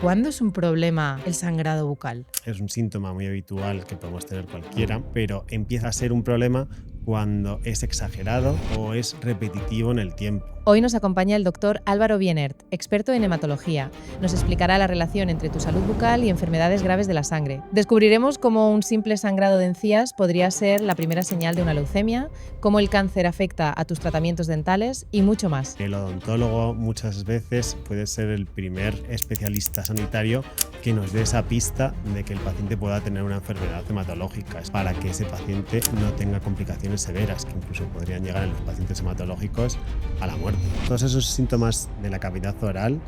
¿Cuándo es un problema el sangrado bucal? Es un síntoma muy habitual que podemos tener cualquiera, pero empieza a ser un problema cuando es exagerado o es repetitivo en el tiempo. Hoy nos acompaña el doctor Álvaro Bienert, experto en hematología. Nos explicará la relación entre tu salud bucal y enfermedades graves de la sangre. Descubriremos cómo un simple sangrado de encías podría ser la primera señal de una leucemia, cómo el cáncer afecta a tus tratamientos dentales y mucho más. El odontólogo muchas veces puede ser el primer especialista sanitario que nos dé esa pista de que el paciente pueda tener una enfermedad hematológica, para que ese paciente no tenga complicaciones severas que incluso podrían llegar en los pacientes hematológicos a la muerte. Todos esos síntomas de la cavidad oral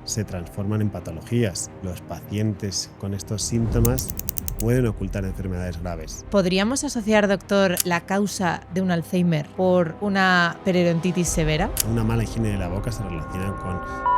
se transforman en patologías. Los pacientes con estos síntomas pueden ocultar enfermedades graves. ¿Podríamos asociar, doctor, la causa de un Alzheimer por una periodontitis severa? Una mala higiene de la boca se relaciona con...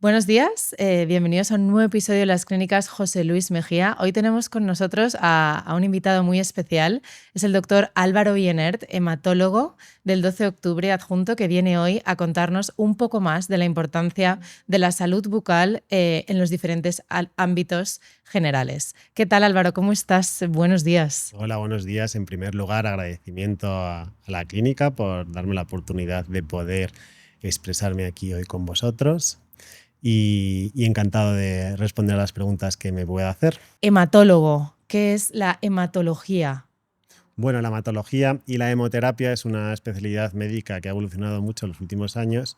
Buenos días, bienvenidos a un nuevo episodio de las Clínicas José Luis Mejía. Hoy tenemos con nosotros a un invitado muy especial, es el doctor Álvaro Bienert, hematólogo del 12 de octubre adjunto, que viene hoy a contarnos un poco más de la importancia de la salud bucal en los diferentes ámbitos generales. ¿Qué tal, Álvaro? ¿Cómo estás? Buenos días. Hola, buenos días. En primer lugar, agradecimiento a la clínica por darme la oportunidad de poder expresarme aquí hoy con vosotros. Y encantado de responder a las preguntas que me pueda hacer. Hematólogo, ¿qué es la hematología? Bueno, la hematología y la hemoterapia es una especialidad médica que ha evolucionado mucho en los últimos años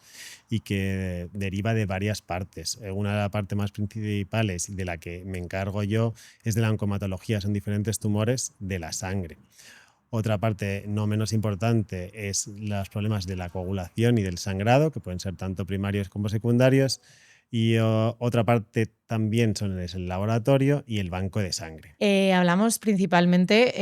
y que deriva de varias partes. Una de las partes más principales y de la que me encargo yo es de la oncomatología, son diferentes tumores de la sangre. Otra parte no menos importante es los problemas de la coagulación y del sangrado, que pueden ser tanto primarios como secundarios. Y otra parte también es el laboratorio y el banco de sangre. Hablamos principalmente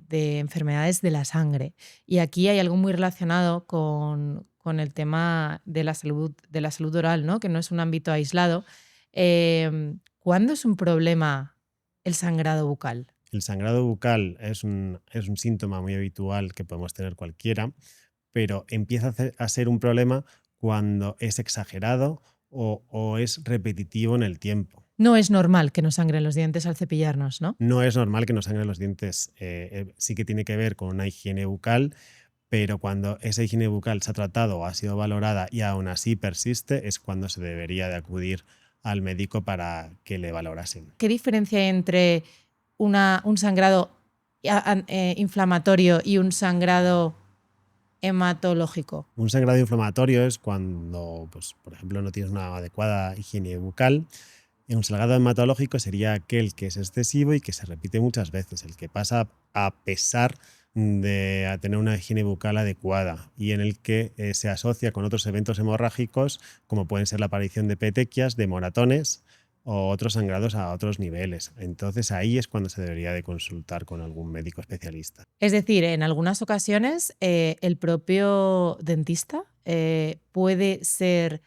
de enfermedades de la sangre y aquí hay algo muy relacionado con el tema de la salud oral, ¿no? Que no es un ámbito aislado. ¿Cuándo es un problema el sangrado bucal? El sangrado bucal es un síntoma muy habitual que podemos tener cualquiera, pero empieza a ser un problema cuando es exagerado o es repetitivo en el tiempo. No es normal que nos sangren los dientes al cepillarnos, ¿no? No es normal que nos sangren los dientes. Sí que tiene que ver con una higiene bucal, pero cuando esa higiene bucal se ha tratado o ha sido valorada y aún así persiste, es cuando se debería de acudir al médico para que le valorasen. ¿Qué diferencia hay entre un sangrado inflamatorio y un sangrado hematológico? Un sangrado inflamatorio es cuando, pues, por ejemplo, no tienes una adecuada higiene bucal. Un sangrado hematológico sería aquel que es excesivo y que se repite muchas veces, el que pasa a pesar de a tener una higiene bucal adecuada y en el que se asocia con otros eventos hemorrágicos como pueden ser la aparición de petequias, de moratones o otros sangrados a otros niveles. Entonces ahí es cuando se debería de consultar con algún médico especialista. Es decir, en algunas ocasiones el propio dentista puede ser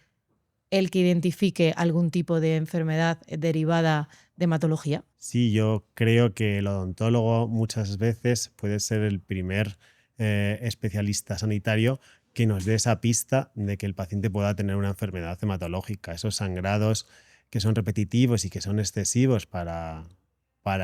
el que identifique algún tipo de enfermedad derivada de hematología. Sí, yo creo que el odontólogo muchas veces puede ser el primer especialista sanitario que nos dé esa pista de que el paciente pueda tener una enfermedad hematológica. Esos sangrados que son repetitivos y que son excesivos para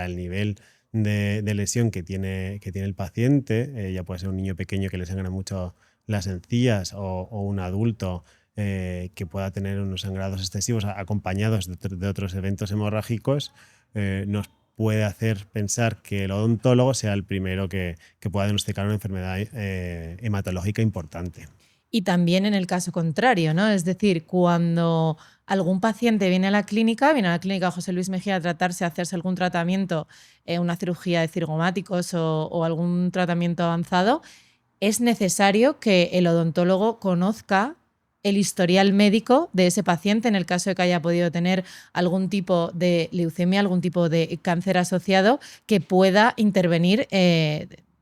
el nivel de lesión que tiene el paciente, ya puede ser un niño pequeño que le sangra mucho las encías o un adulto que pueda tener unos sangrados excesivos acompañados de otros eventos hemorrágicos, nos puede hacer pensar que el odontólogo sea el primero que pueda diagnosticar una enfermedad hematológica importante. Y también en el caso contrario, ¿no? Es decir, cuando algún paciente viene a la clínica José Luis Mejía a tratarse, a hacerse algún tratamiento, una cirugía de cirgomáticos o algún tratamiento avanzado, es necesario que el odontólogo conozca el historial médico de ese paciente en el caso de que haya podido tener algún tipo de leucemia, algún tipo de cáncer asociado que pueda intervenir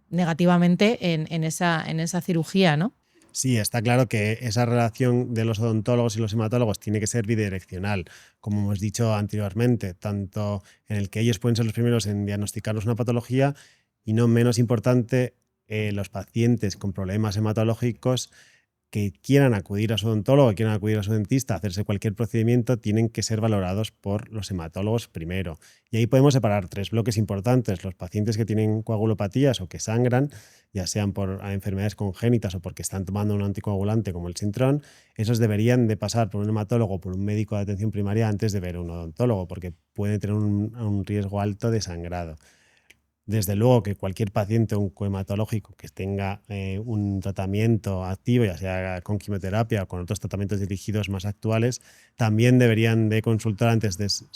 negativamente en esa cirugía, ¿no? Sí, está claro que esa relación de los odontólogos y los hematólogos tiene que ser bidireccional, como hemos dicho anteriormente, tanto en el que ellos pueden ser los primeros en diagnosticarnos una patología y no menos importante los pacientes con problemas hematológicos que quieran acudir a su odontólogo, que quieran acudir a su dentista, hacerse cualquier procedimiento, tienen que ser valorados por los hematólogos primero. Y ahí podemos separar 3 bloques importantes: los pacientes que tienen coagulopatías o que sangran, ya sean por enfermedades congénitas o porque están tomando un anticoagulante como el Sintrón. Esos deberían de pasar por un hematólogo o por un médico de atención primaria antes de ver a un odontólogo, porque pueden tener un riesgo alto de sangrado. Desde luego que cualquier paciente oncohematológico que tenga un tratamiento activo, ya sea con quimioterapia o con otros tratamientos dirigidos más actuales, también deberían de consultar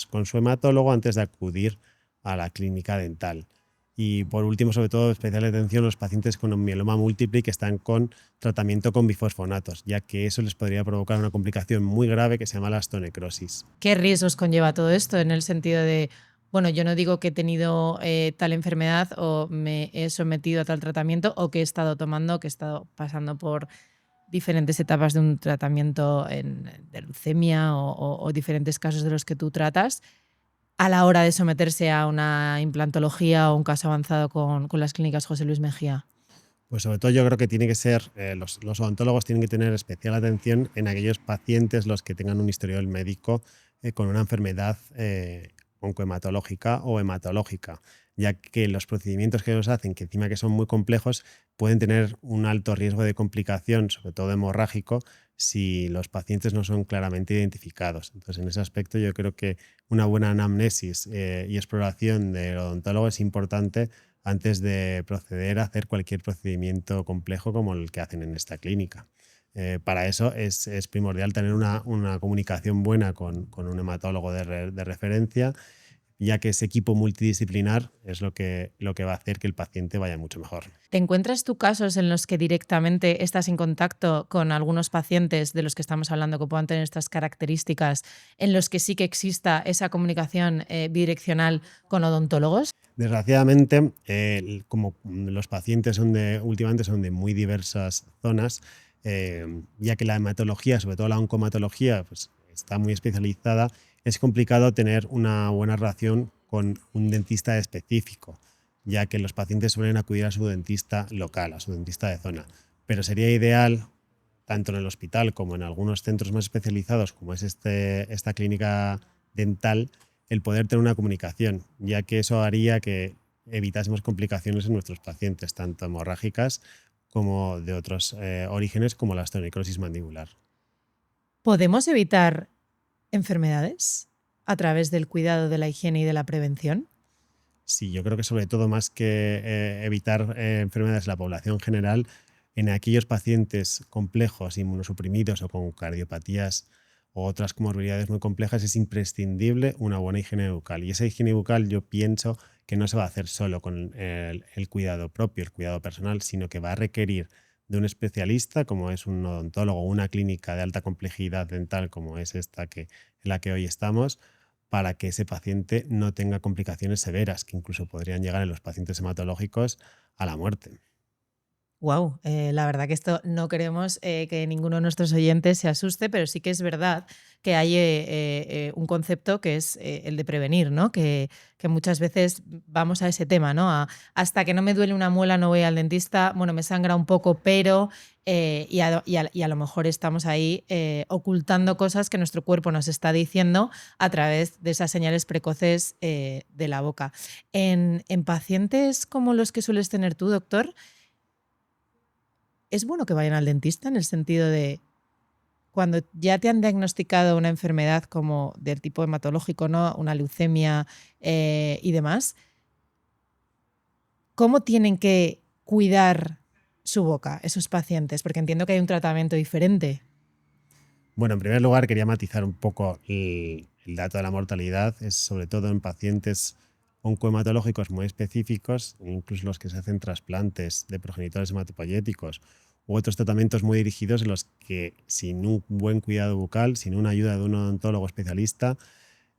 con su hematólogo antes de acudir a la clínica dental. Y por último, sobre todo, especial atención a los pacientes con un mieloma múltiple que están con tratamiento con bifosfonatos, ya que eso les podría provocar una complicación muy grave que se llama la osteonecrosis. ¿Qué riesgos conlleva todo esto en el sentido de, bueno, yo no digo que he tenido tal enfermedad o me he sometido a tal tratamiento o que he estado tomando, que he estado pasando por diferentes etapas de un tratamiento de leucemia o diferentes casos de los que tú tratas, a la hora de someterse a una implantología o un caso avanzado con las clínicas José Luis Mejía? Pues sobre todo yo creo que tiene que ser, los odontólogos tienen que tener especial atención en aquellos pacientes los que tengan un historial médico con una enfermedad oncohematológica o hematológica, ya que los procedimientos que ellos hacen, que encima que son muy complejos, pueden tener un alto riesgo de complicación, sobre todo hemorrágico, si los pacientes no son claramente identificados. Entonces, en ese aspecto yo creo que una buena anamnesis y exploración del odontólogo es importante antes de proceder a hacer cualquier procedimiento complejo como el que hacen en esta clínica. Para eso es primordial tener una comunicación buena con un hematólogo de referencia, ya que ese equipo multidisciplinar es lo que va a hacer que el paciente vaya mucho mejor. ¿Te encuentras tú casos en los que directamente estás en contacto con algunos pacientes de los que estamos hablando que puedan tener estas características, en los que sí que exista esa comunicación bidireccional con odontólogos? Desgraciadamente, como los pacientes últimamente son de muy diversas zonas, ya que la hematología, sobre todo la oncomatología, pues, está muy especializada, es complicado tener una buena relación con un dentista específico, ya que los pacientes suelen acudir a su dentista local, a su dentista de zona. Pero sería ideal, tanto en el hospital como en algunos centros más especializados, como es esta clínica dental, el poder tener una comunicación, ya que eso haría que evitásemos complicaciones en nuestros pacientes, tanto hemorrágicas como de otros orígenes, como la osteonecrosis mandibular. ¿Podemos evitar enfermedades a través del cuidado de la higiene y de la prevención? Sí, yo creo que sobre todo más que evitar enfermedades en la población general, en aquellos pacientes complejos, inmunosuprimidos o con cardiopatías o otras comorbilidades muy complejas, es imprescindible una buena higiene bucal. Y esa higiene bucal yo pienso que no se va a hacer solo con el cuidado propio, el cuidado personal, sino que va a requerir de un especialista, como es un odontólogo o una clínica de alta complejidad dental, como es esta en la que hoy estamos, para que ese paciente no tenga complicaciones severas, que incluso podrían llegar en los pacientes hematológicos a la muerte. Wow, la verdad que esto no queremos que ninguno de nuestros oyentes se asuste, pero sí que es verdad que hay un concepto que es el de prevenir, ¿no? Que muchas veces vamos a ese tema, ¿no? Hasta que no me duele una muela no voy al dentista, bueno, me sangra un poco, pero y a lo mejor estamos ahí ocultando cosas que nuestro cuerpo nos está diciendo a través de esas señales precoces de la boca. En pacientes como los que sueles tener tú, doctor, ¿es bueno que vayan al dentista en el sentido de cuando ya te han diagnosticado una enfermedad como del tipo hematológico, ¿no? Una leucemia y demás, ¿cómo tienen que cuidar su boca esos pacientes? Porque entiendo que hay un tratamiento diferente. Bueno, en primer lugar quería matizar un poco el dato de la mortalidad, es sobre todo en pacientes oncohematológicos muy específicos, incluso los que se hacen trasplantes de progenitores hematopoyéticos u otros tratamientos muy dirigidos en los que sin un buen cuidado bucal, sin una ayuda de un odontólogo especialista,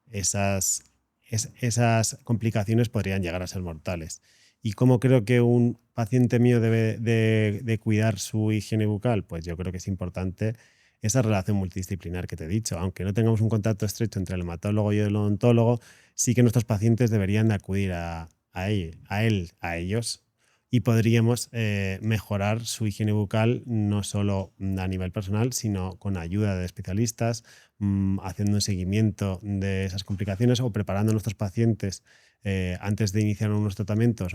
esas, esas complicaciones podrían llegar a ser mortales. ¿Y cómo creo que un paciente mío debe de cuidar su higiene bucal? Pues yo creo que es importante esa relación multidisciplinar que te he dicho. Aunque no tengamos un contacto estrecho entre el hematólogo y el odontólogo, sí que nuestros pacientes deberían de acudir a ellos, y podríamos mejorar su higiene bucal no solo a nivel personal, sino con ayuda de especialistas, haciendo un seguimiento de esas complicaciones o preparando a nuestros pacientes antes de iniciar unos tratamientos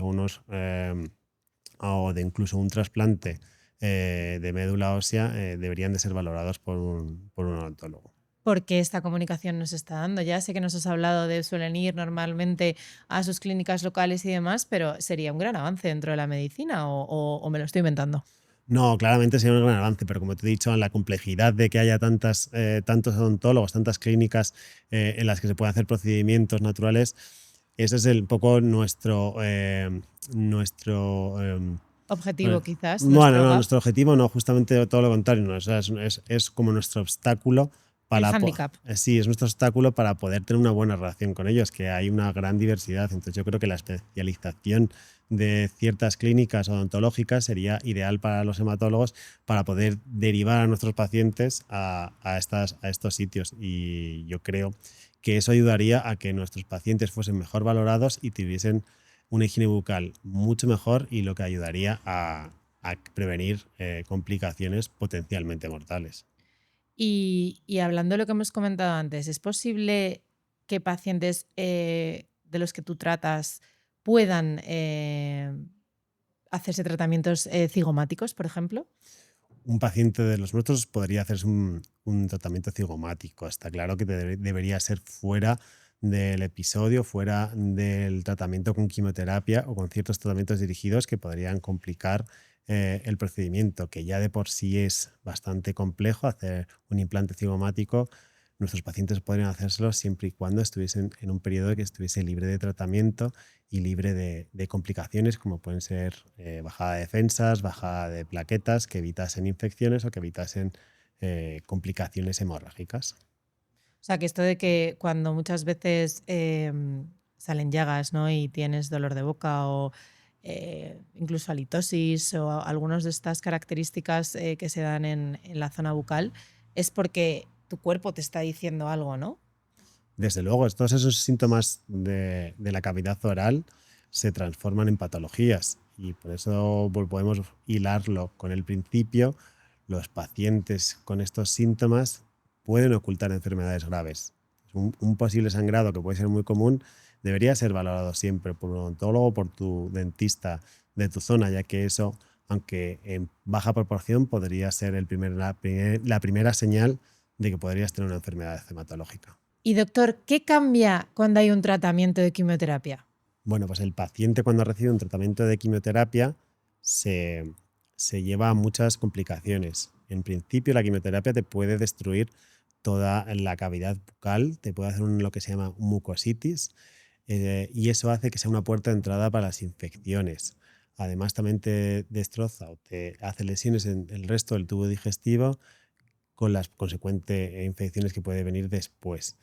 o de incluso un trasplante de médula ósea, deberían de ser valorados por un odontólogo. Porque esta comunicación nos está dando. Ya sé que nos has hablado de suelen ir normalmente a sus clínicas locales y demás, pero sería un gran avance dentro de la medicina o me lo estoy inventando. No, claramente sería un gran avance, pero como te he dicho, en la complejidad de que haya tantos odontólogos, tantas clínicas en las que se pueden hacer procedimientos naturales, ese es un poco nuestro Objetivo quizás, bueno, nuestro no, gap, nuestro objetivo no, justamente todo lo contrario, no, o sea, es como nuestro obstáculo el para handicap. sí, es nuestro obstáculo para poder tener una buena relación con ellos, que hay una gran diversidad. Entonces yo creo que la especialización de ciertas clínicas odontológicas sería ideal para los hematólogos para poder derivar a nuestros pacientes a estos sitios. Y yo creo que eso ayudaría a que nuestros pacientes fuesen mejor valorados y tuviesen una higiene bucal mucho mejor, y lo que ayudaría a prevenir complicaciones potencialmente mortales. Y hablando de lo que hemos comentado antes, ¿es posible que pacientes de los que tú tratas puedan hacerse tratamientos cigomáticos, por ejemplo? Un paciente de los nuestros podría hacerse un tratamiento cigomático. Está claro que debería ser fuera del episodio, fuera del tratamiento con quimioterapia o con ciertos tratamientos dirigidos que podrían complicar el procedimiento, que ya de por sí es bastante complejo hacer un implante cigomático. Nuestros pacientes podrían hacérselo siempre y cuando estuviesen en un periodo que estuviese libre de tratamiento y libre de complicaciones como pueden ser bajada de defensas, bajada de plaquetas, que evitasen infecciones o que evitasen complicaciones hemorrágicas. O sea, que esto de que cuando muchas veces salen llagas, ¿no? Y tienes dolor de boca o incluso halitosis o algunas de estas características que se dan en la zona bucal, es porque tu cuerpo te está diciendo algo, ¿no? Desde luego, todos esos síntomas de la cavidad oral se transforman en patologías, y por eso podemos hilarlo con el principio. Los pacientes con estos síntomas pueden ocultar enfermedades graves. Un posible sangrado que puede ser muy común debería ser valorado siempre por un odontólogo o por tu dentista de tu zona, ya que eso, aunque en baja proporción, podría ser la primera señal de que podrías tener una enfermedad hematológica. Y doctor, ¿qué cambia cuando hay un tratamiento de quimioterapia? Bueno, pues el paciente, cuando recibe un tratamiento de quimioterapia, se, se lleva a muchas complicaciones. En principio, la quimioterapia te puede destruir toda la cavidad bucal, te puede hacer lo que se llama mucositis, y eso hace que sea una puerta de entrada para las infecciones. Además, también te destroza o te hace lesiones en el resto del tubo digestivo, con las consecuentes infecciones que puede venir después.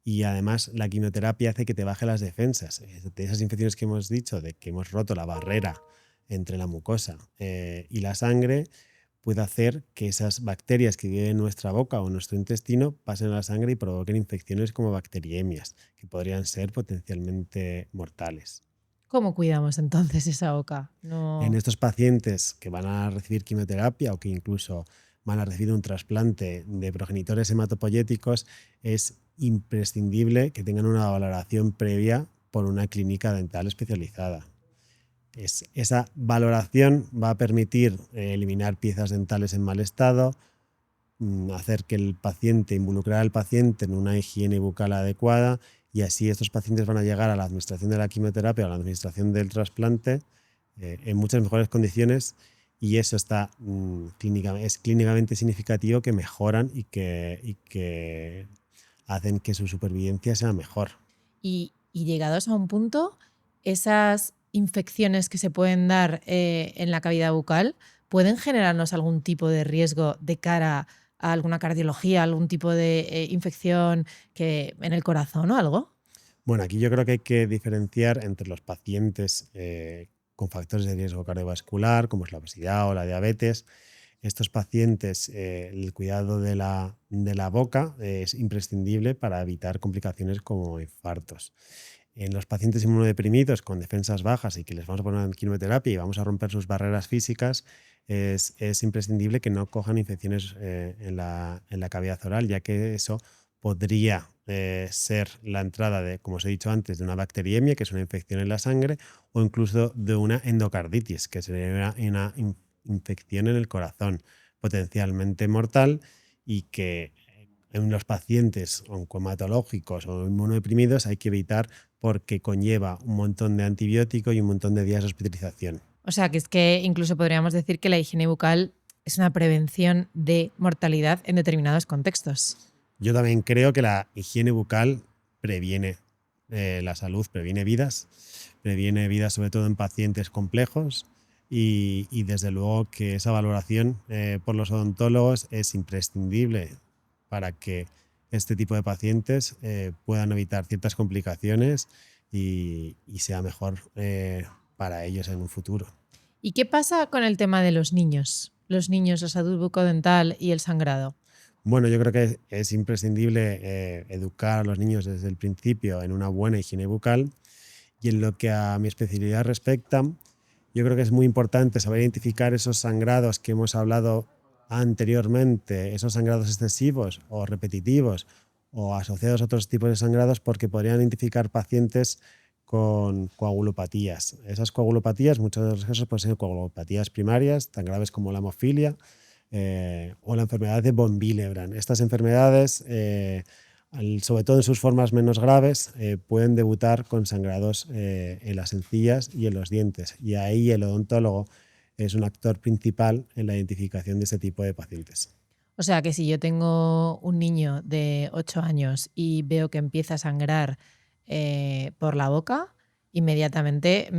Y además la quimioterapia hace que te baje las defensas. De esas infecciones que hemos dicho, de que hemos roto la barrera entre la mucosa y la sangre, puede hacer que esas bacterias que viven en nuestra boca o en nuestro intestino pasen a la sangre y provoquen infecciones como bacteriemias, que podrían ser potencialmente mortales. ¿Cómo cuidamos entonces esa boca? En No. estos pacientes que van a recibir quimioterapia o que incluso van a recibir un trasplante de progenitores hematopoyéticos, es imprescindible que tengan una valoración previa por una clínica dental especializada. Esa valoración va a permitir eliminar piezas dentales en mal estado, hacer que involucrar al paciente en una higiene bucal adecuada, y así estos pacientes van a llegar a la administración de la quimioterapia o a la administración del trasplante en muchas mejores condiciones, y eso es clínicamente significativo, que mejoran y que hacen que su supervivencia sea mejor. Y llegados a un punto, esas infecciones que se pueden dar en la cavidad bucal pueden generarnos algún tipo de riesgo de cara a alguna cardiología, algún tipo de infección que en el corazón o algo. Bueno, aquí yo creo que hay que diferenciar entre los pacientes con factores de riesgo cardiovascular, como es la obesidad o la diabetes. Estos pacientes, el cuidado de la boca es imprescindible para evitar complicaciones como infartos. En los pacientes inmunodeprimidos con defensas bajas y que les vamos a poner en quimioterapia y vamos a romper sus barreras físicas, es imprescindible que no cojan infecciones en la cavidad oral, ya que eso podría ser la entrada de, como os he dicho antes, de una bacteriemia, que es una infección en la sangre, o incluso de una endocarditis, que sería una infección en el corazón, potencialmente mortal, y que en los pacientes oncomatológicos o inmunodeprimidos hay que evitar porque conlleva un montón de antibiótico y un montón de días de hospitalización. O sea, que es que incluso podríamos decir que la higiene bucal es una prevención de mortalidad en determinados contextos. Yo también creo que la higiene bucal previene la salud, previene vidas sobre todo en pacientes complejos y desde luego que esa valoración por los odontólogos es imprescindible para que este tipo de pacientes puedan evitar ciertas complicaciones y sea mejor para ellos en un futuro. ¿Y qué pasa con el tema de los niños? Los niños, la salud bucodental y el sangrado. Bueno, yo creo que es imprescindible educar a los niños desde el principio en una buena higiene bucal. Y en lo que a mi especialidad respecta, yo creo que es muy importante saber identificar esos sangrados que hemos hablado anteriormente, esos sangrados excesivos o repetitivos o asociados a otros tipos de sangrados, porque podrían identificar pacientes con coagulopatías. Esas coagulopatías, muchos de los casos pueden ser coagulopatías primarias, tan graves como la hemofilia o la enfermedad de von Willebrand. Estas enfermedades sobre todo en sus formas menos graves, pueden debutar con sangrados en las encías y en los dientes. Y ahí el odontólogo es un actor principal en la identificación de este tipo de pacientes. O sea, que si yo tengo un niño de 8 años y veo que empieza a sangrar por la boca, inmediatamente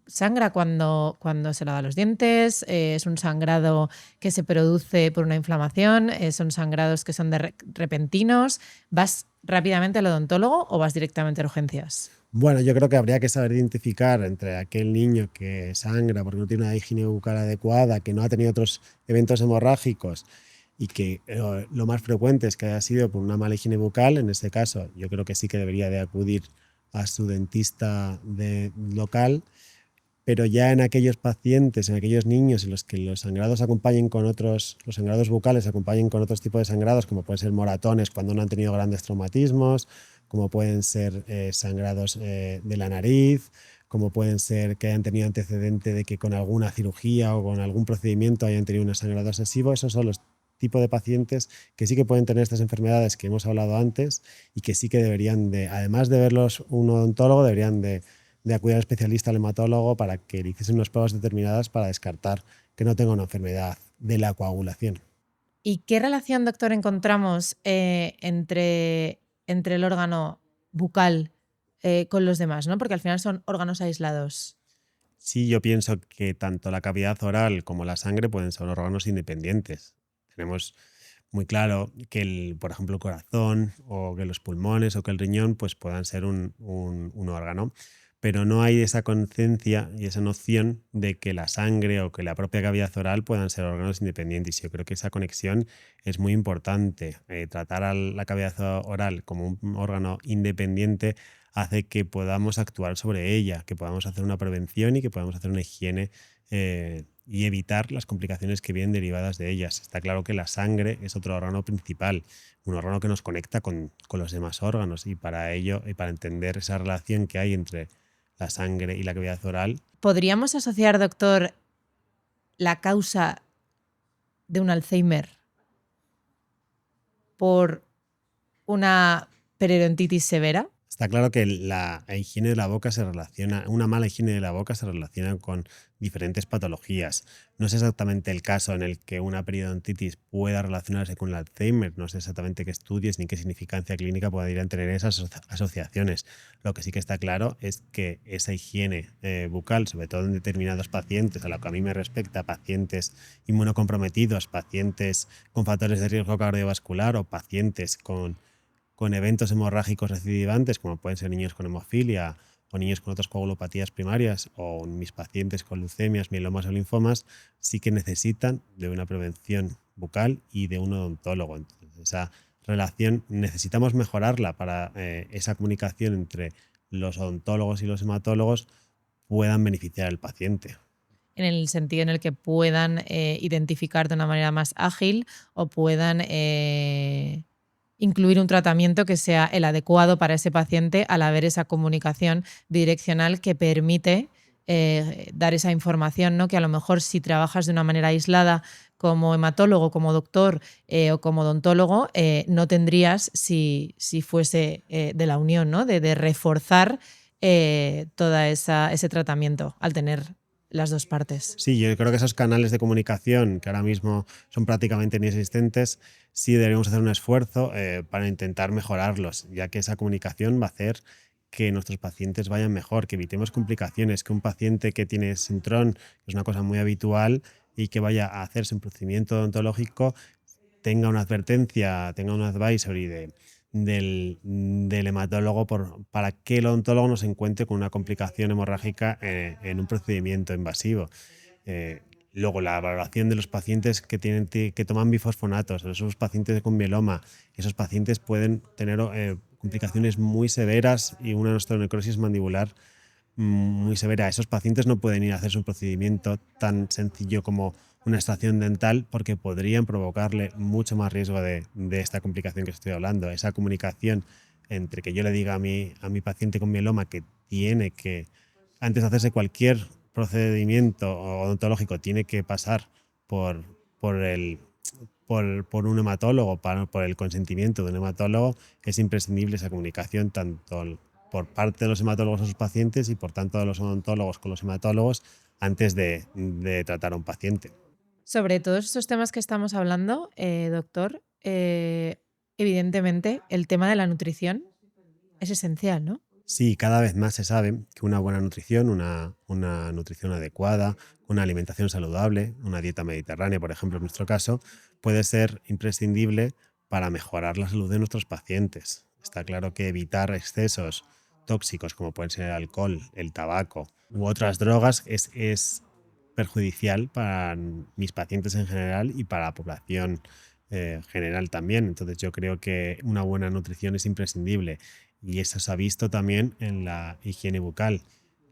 sangra cuando se lava los dientes, es un sangrado que se produce por una inflamación, son sangrados que son repentinos. ¿Vas rápidamente al odontólogo o vas directamente a urgencias? Bueno, yo creo que habría que saber identificar entre aquel niño que sangra porque no tiene una higiene bucal adecuada, que no ha tenido otros eventos hemorrágicos y que lo más frecuente es que haya sido por una mala higiene bucal. En este caso, yo creo que sí que debería de acudir a su dentista local. Pero ya en aquellos pacientes, en aquellos niños en los que los sangrados acompañen con los sangrados bucales acompañen con otros tipos de sangrados, como pueden ser moratones cuando no han tenido grandes traumatismos, como pueden ser sangrados de la nariz, como pueden ser que hayan tenido antecedente de que con alguna cirugía o con algún procedimiento hayan tenido un sangrado excesivo. Esos son los tipos de pacientes que sí que pueden tener estas enfermedades que hemos hablado antes y que sí que deberían de, además de verlos un odontólogo, deberían de acudir al especialista, al hematólogo, para que le hiciesen unas pruebas determinadas para descartar que no tenga una enfermedad de la coagulación. ¿Y qué relación, doctor, encontramos entre el órgano bucal con los demás, ¿no? Porque al final son órganos aislados. Sí, yo pienso que tanto la cavidad oral como la sangre pueden ser órganos independientes. Tenemos muy claro que, por ejemplo, el corazón o que los pulmones o que el riñón pues puedan ser un órgano, pero no hay esa conciencia y esa noción de que la sangre o que la propia cavidad oral puedan ser órganos independientes. Yo creo que esa conexión es muy importante. Tratar a la cavidad oral como un órgano independiente hace que podamos actuar sobre ella, que podamos hacer una prevención y que podamos hacer una higiene y evitar las complicaciones que vienen derivadas de ellas. Está claro que la sangre es otro órgano principal, un órgano que nos conecta con los demás órganos, y para ello y para entender esa relación que hay entre la sangre y la cavidad oral. ¿Podríamos asociar, doctor, la causa de un Alzheimer por una periodontitis severa? Está claro que la higiene de la boca se relaciona, una mala higiene de la boca se relaciona con diferentes patologías. No es exactamente el caso en el que una periodontitis pueda relacionarse con el Alzheimer, no sé exactamente qué estudios ni qué significancia clínica podrían tener esas asociaciones. Lo que sí que está claro es que esa higiene bucal, sobre todo en determinados pacientes, a lo que a mí me respecta, pacientes inmunocomprometidos, pacientes con factores de riesgo cardiovascular o pacientes con eventos hemorrágicos recidivantes, como pueden ser niños con hemofilia o niños con otras coagulopatías primarias o mis pacientes con leucemias, mielomas o linfomas, sí que necesitan de una prevención bucal y de un odontólogo. Entonces, esa relación necesitamos mejorarla para esa comunicación entre los odontólogos y los hematólogos puedan beneficiar al paciente. En el sentido en el que puedan identificar de una manera más ágil o puedan incluir un tratamiento que sea el adecuado para ese paciente al haber esa comunicación bidireccional que permite dar esa información, ¿no? Que a lo mejor si trabajas de una manera aislada como hematólogo, como doctor o como odontólogo, no tendrías si fuese de la unión, ¿no? De reforzar todo ese tratamiento al tener las dos partes. Sí, yo creo que esos canales de comunicación que ahora mismo son prácticamente inexistentes, sí deberíamos hacer un esfuerzo para intentar mejorarlos, ya que esa comunicación va a hacer que nuestros pacientes vayan mejor, que evitemos complicaciones, que un paciente que tiene Sintron, que es una cosa muy habitual, y que vaya a hacerse un procedimiento odontológico, tenga una advertencia, tenga un advisory del hematólogo para que el odontólogo no se encuentre con una complicación hemorrágica en un procedimiento invasivo. Luego, la valoración de los pacientes que toman bifosfonatos, esos pacientes con mieloma, esos pacientes pueden tener complicaciones muy severas y una osteonecrosis mandibular muy severa. Esos pacientes no pueden ir a hacerse un procedimiento tan sencillo como una extracción dental porque podrían provocarle mucho más riesgo de esta complicación que estoy hablando. Esa comunicación entre que yo le diga a mi paciente con mieloma que tiene que, antes de hacerse cualquier procedimiento odontológico, tiene que pasar por, por un hematólogo, por el consentimiento de un hematólogo, es imprescindible esa comunicación tanto por parte de los hematólogos a sus pacientes y por tanto de los odontólogos con los hematólogos antes de tratar a un paciente. Sobre todos estos temas que estamos hablando, doctor, evidentemente el tema de la nutrición es esencial, ¿no? Sí, cada vez más se sabe que una buena nutrición, una nutrición adecuada, una alimentación saludable, una dieta mediterránea, por ejemplo, en nuestro caso, puede ser imprescindible para mejorar la salud de nuestros pacientes. Está claro que evitar excesos tóxicos como pueden ser el alcohol, el tabaco u otras drogas es perjudicial para mis pacientes en general y para la población general también. Entonces yo creo que una buena nutrición es imprescindible. Y eso se ha visto también en la higiene bucal.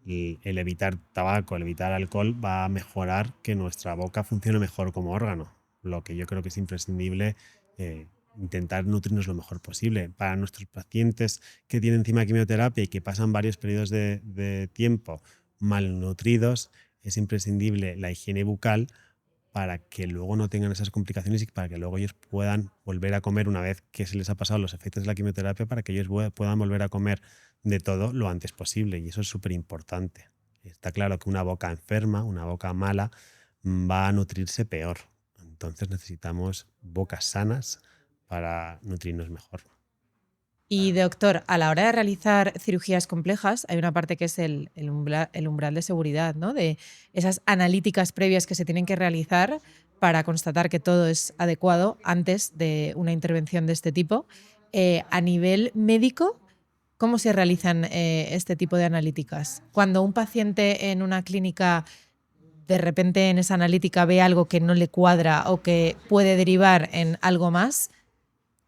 El evitar tabaco, el evitar alcohol va a mejorar que nuestra boca funcione mejor como órgano. Lo que yo creo que es imprescindible intentar nutrirnos lo mejor posible. Para nuestros pacientes que tienen encima quimioterapia y que pasan varios periodos de tiempo malnutridos, es imprescindible la higiene bucal para que luego no tengan esas complicaciones y para que luego ellos puedan volver a comer una vez que se les ha pasado los efectos de la quimioterapia, para que ellos puedan volver a comer de todo lo antes posible. Y eso es súper importante. Está claro que una boca enferma, una boca mala, va a nutrirse peor. Entonces necesitamos bocas sanas para nutrirnos mejor. Y doctor, a la hora de realizar cirugías complejas, hay una parte que es el umbral de seguridad, ¿no? De esas analíticas previas que se tienen que realizar para constatar que todo es adecuado antes de una intervención de este tipo. A nivel médico, ¿cómo se realizan este tipo de analíticas? Cuando un paciente en una clínica de repente en esa analítica ve algo que no le cuadra o que puede derivar en algo más,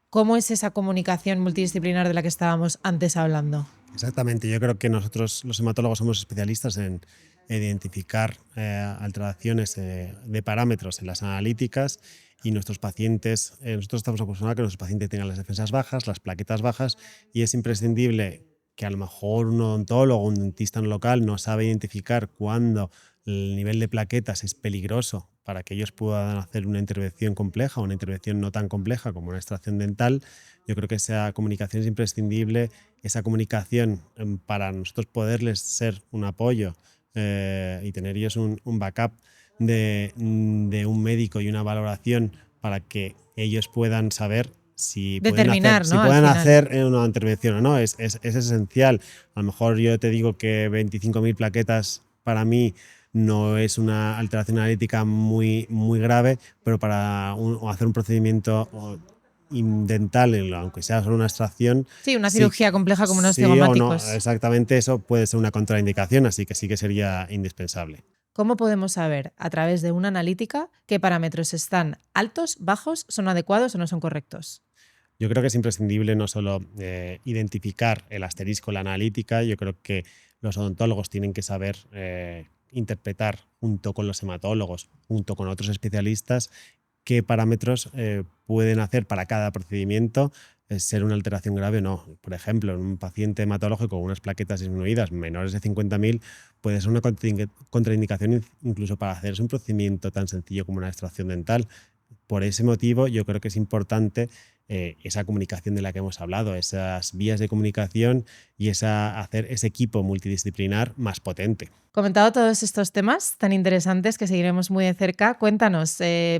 ¿cómo es esa comunicación multidisciplinar de la que estábamos antes hablando? Exactamente, yo creo que nosotros los hematólogos somos especialistas en identificar alteraciones de parámetros en las analíticas y nuestros pacientes, nosotros estamos acostumbrados a que nuestros pacientes tengan las defensas bajas, las plaquetas bajas y es imprescindible que a lo mejor un odontólogo, un dentista no local no sabe identificar cuándo el nivel de plaquetas es peligroso para que ellos puedan hacer una intervención compleja o una intervención no tan compleja como una extracción dental. Yo creo que esa comunicación es imprescindible, esa comunicación para nosotros poderles ser un apoyo y tener ellos un backup de un médico y una valoración para que ellos puedan saber si pueden Determinar, ¿no? Al final. hacer una intervención o no. Es esencial. A lo mejor yo te digo que 25.000 plaquetas para mí no es una alteración analítica muy, muy grave, pero para hacer un procedimiento dental, aunque sea solo una extracción, Sí, una sí, cirugía compleja como unos sí o no, cigomáticos. exactamente eso puede ser una contraindicación, así que sí que sería indispensable. ¿Cómo podemos saber a través de una analítica qué parámetros están altos, bajos, son adecuados o no son correctos? Yo creo que es imprescindible no solo identificar el asterisco, la analítica, yo creo que los odontólogos tienen que saber interpretar junto con los hematólogos, junto con otros especialistas, qué parámetros pueden hacer para cada procedimiento ser una alteración grave o no. Por ejemplo, en un paciente hematológico con unas plaquetas disminuidas menores de 50.000 puede ser una contraindicación incluso para hacerse un procedimiento tan sencillo como una extracción dental. Por ese motivo, yo creo que es importante esa comunicación de la que hemos hablado, esas vías de comunicación y hacer ese equipo multidisciplinar más potente. Comentado todos estos temas tan interesantes que seguiremos muy de cerca, cuéntanos,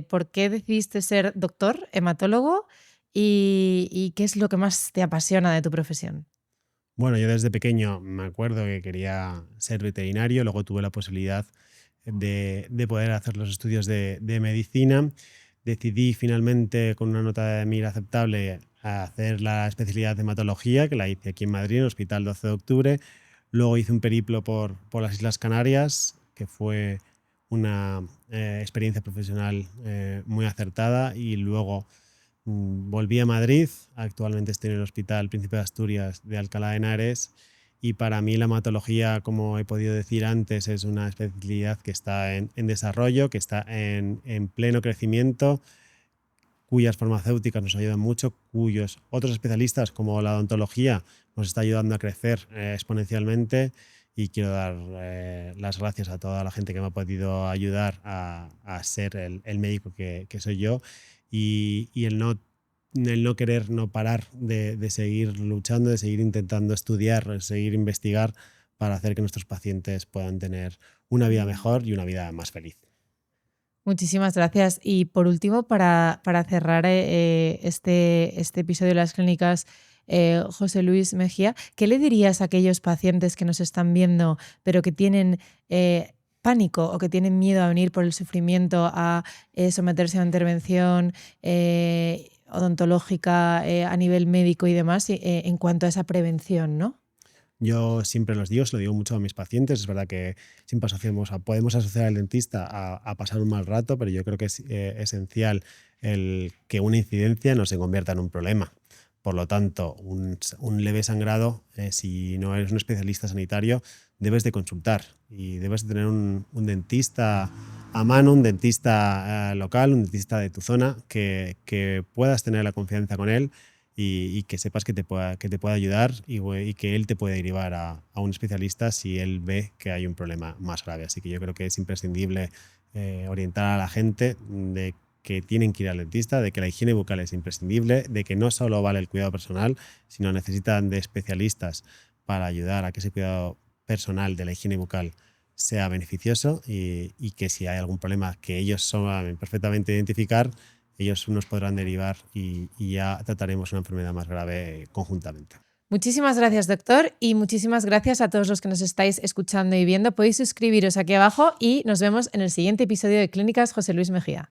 ¿por qué decidiste ser doctor, hematólogo y qué es lo que más te apasiona de tu profesión? Bueno, yo desde pequeño me acuerdo que quería ser veterinario, luego tuve la posibilidad de poder hacer los estudios de medicina. Decidí finalmente, con una nota de mira aceptable, a hacer la especialidad de hematología, que la hice aquí en Madrid, en el Hospital 12 de Octubre. Luego hice un periplo por las Islas Canarias, que fue una experiencia profesional muy acertada, y luego volví a Madrid. Actualmente estoy en el Hospital Príncipe de Asturias de Alcalá de Henares, y para mí la hematología, como he podido decir antes, es una especialidad que está en desarrollo, que está en pleno crecimiento, cuyas farmacéuticas nos ayudan mucho, cuyos otros especialistas como la odontología nos está ayudando a crecer exponencialmente. Y quiero dar las gracias a toda la gente que me ha podido ayudar a ser el médico que soy yo, y el no querer no parar de seguir luchando, de seguir intentando estudiar, de seguir investigar para hacer que nuestros pacientes puedan tener una vida mejor y una vida más feliz. Muchísimas gracias. Y por último, para cerrar este episodio de las clínicas, José Luis Mejía, ¿qué le dirías a aquellos pacientes que nos están viendo pero que tienen pánico o que tienen miedo a venir por el sufrimiento a someterse a una intervención odontológica a nivel médico y demás en cuanto a esa prevención, ¿no? Yo siempre los digo, se lo digo mucho a mis pacientes. Es verdad que siempre podemos asociar al dentista a pasar un mal rato, pero yo creo que es esencial el que una incidencia no se convierta en un problema. Por lo tanto, un leve sangrado, si no eres un especialista sanitario, debes de consultar y debes de tener un dentista a mano, un dentista local, un dentista de tu zona, que puedas tener la confianza con él, y que sepas que te pueda ayudar, y que él te puede derivar a un especialista si él ve que hay un problema más grave. Así que yo creo que es imprescindible orientar a la gente de que tienen que ir al dentista, de que la higiene bucal es imprescindible, de que no solo vale el cuidado personal, sino necesitan de especialistas para ayudar a que ese cuidado personal de la higiene bucal sea beneficioso, y que si hay algún problema que ellos saben perfectamente identificar, ellos nos podrán derivar y ya trataremos una enfermedad más grave conjuntamente. Muchísimas gracias, doctor, y muchísimas gracias a todos los que nos estáis escuchando y viendo. Podéis suscribiros aquí abajo y nos vemos en el siguiente episodio de Clínicas José Luis Mejía.